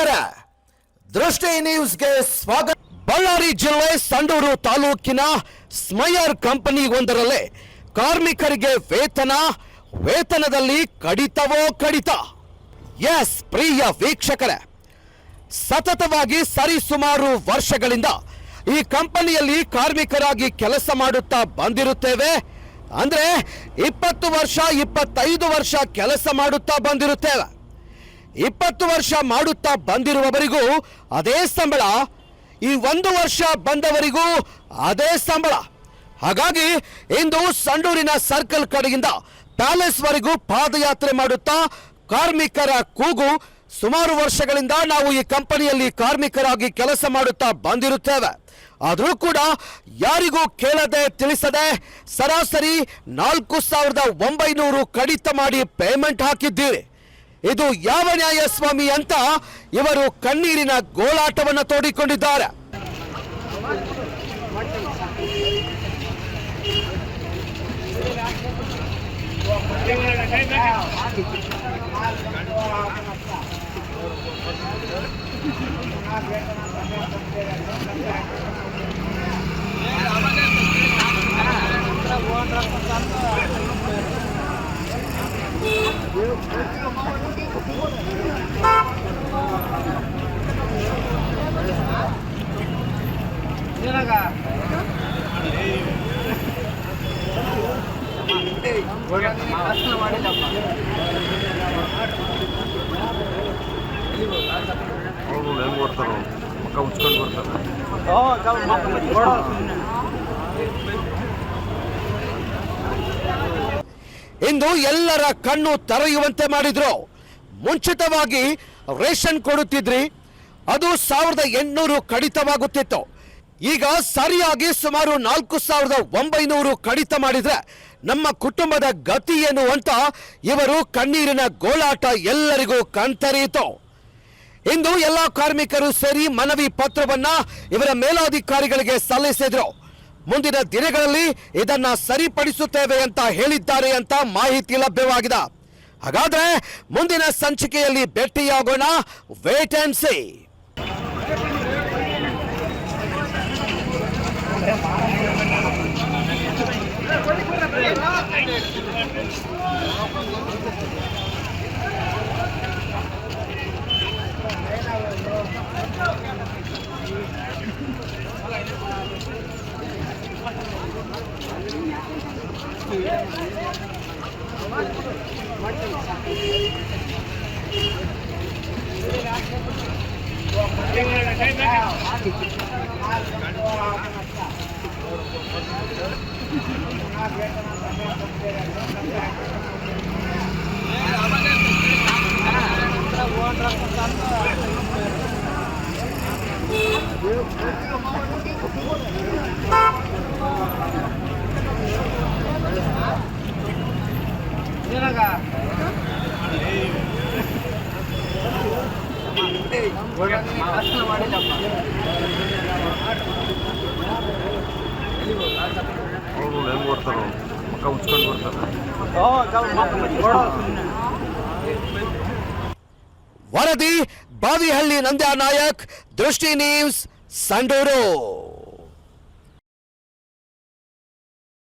ವೀಕ್ಷಕರ ದೃಷ್ಟಿ ನ್ಯೂಸ್ಗೆ ಸ್ವಾಗತ. ಬಳ್ಳಾರಿ ಜಿಲ್ಲೆ ಸಂಡೂರು ತಾಲೂಕಿನ ಸ್ಮೈರ್ ಕಂಪನಿಯೊಂದರಲ್ಲಿ ಕಾರ್ಮಿಕರಿಗೆ ವೇತನದಲ್ಲಿ ಕಡಿತವೋ ಕಡಿತ. ಎಸ್ ಪ್ರಿಯ ವೀಕ್ಷಕರೇ, ಸತತವಾಗಿ ಸರಿಸುಮಾರು ವರ್ಷಗಳಿಂದ ಈ ಕಂಪನಿಯಲ್ಲಿ ಕಾರ್ಮಿಕರಾಗಿ ಕೆಲಸ ಮಾಡುತ್ತಾ ಬಂದಿರುತ್ತೇವೆ. ಅಂದ್ರೆ 20 ವರ್ಷ 25 ವರ್ಷ ಕೆಲಸ ಮಾಡುತ್ತಾ ಬಂದಿರುತ್ತೇವೆ. 20 ವರ್ಷ ಮಾಡುತ್ತಾ ಬಂದಿರುವವರಿಗೂ ಅದೇ ಸಂಬಳ, ಈ 1 ವರ್ಷ ಬಂದವರಿಗೂ ಅದೇ ಸಂಬಳ. ಹಾಗಾಗಿ ಇಂದು ಸಂಡೂರಿನ ಸರ್ಕಲ್ ಕಡೆಯಿಂದ ಪ್ಯಾಲೇಸ್ ವರೆಗೂ ಪಾದಯಾತ್ರೆ ಮಾಡುತ್ತಾ ಕಾರ್ಮಿಕರ ಕೂಗು. ಸುಮಾರು ವರ್ಷಗಳಿಂದ ನಾವು ಈ ಕಂಪನಿಯಲ್ಲಿ ಕಾರ್ಮಿಕರಾಗಿ ಕೆಲಸ ಮಾಡುತ್ತಾ ಬಂದಿರುತ್ತೇವೆ. ಆದರೂ ಕೂಡ ಯಾರಿಗೂ ಕೇಳದೆ ತಿಳಿಸದೆ ಸರಾಸರಿ 4,900 ಕಡಿತ ಮಾಡಿ ಪೇಮೆಂಟ್ ಹಾಕಿದ್ದೀರಿ. ಇದು ಯಾವ ನ್ಯಾಯ ಸ್ವಾಮಿ ಅಂತ ಇವರು ಕಣ್ಣೀರಿನ ಗೋಳಾಟವನ್ನು ತೋಡಿಕೊಂಡಿದ್ದಾರೆ. ಇಂದು ಎಲ್ಲರ ಕಣ್ಣು ತೆರೆಯುವಂತೆ ಮಾಡಿದ್ರು. ಮುಂಚಿತವಾಗಿ ರೇಷನ್ ಕೊಡುತ್ತಿದ್ರಿ, ಅದು 1,800 ಕಡಿತವಾಗುತ್ತಿತ್ತು. ಈಗ ಸರಿಯಾಗಿ ಸುಮಾರು 4,900 ಕಡಿತ ಮಾಡಿದ್ರೆ ನಮ್ಮ ಕುಟುಂಬದ ಗತಿ ಏನು ಅಂತ ಇವರು ಕಣ್ಣೀರಿನ ಗೋಳಾಟ ಎಲ್ಲರಿಗೂ ಕಣ್ತೆರೆಯಿತು. ಇಂದು ಎಲ್ಲ ಕಾರ್ಮಿಕರು ಸೇರಿ ಮನವಿ ಪತ್ರವನ್ನ ಇವರ ಮೇಲಾಧಿಕಾರಿಗಳಿಗೆ ಸಲ್ಲಿಸಿದ್ರು. ಮುಂದಿನ ದಿನಗಳಲ್ಲಿ ಇದನ್ನ ಸರಿಪಡಿಸುತ್ತೇವೆ ಅಂತ ಹೇಳಿದ್ದಾರೆ ಅಂತ ಮಾಹಿತಿ ಲಭ್ಯವಾಗಿದೆ. ಹಾಗಾದ್ರೆ ಮುಂದಿನ ಸಂಚಿಕೆಯಲ್ಲಿ ಭೇಟಿಯಾಗೋಣ. Wait and see. ವರದಿ ಬಾವಿಹಳ್ಳಿ ನಂದ್ಯಾ ನಾಯಕ್, ದೃಷ್ಟಿ ನ್ಯೂಸ್, ಸಂಡೂರು.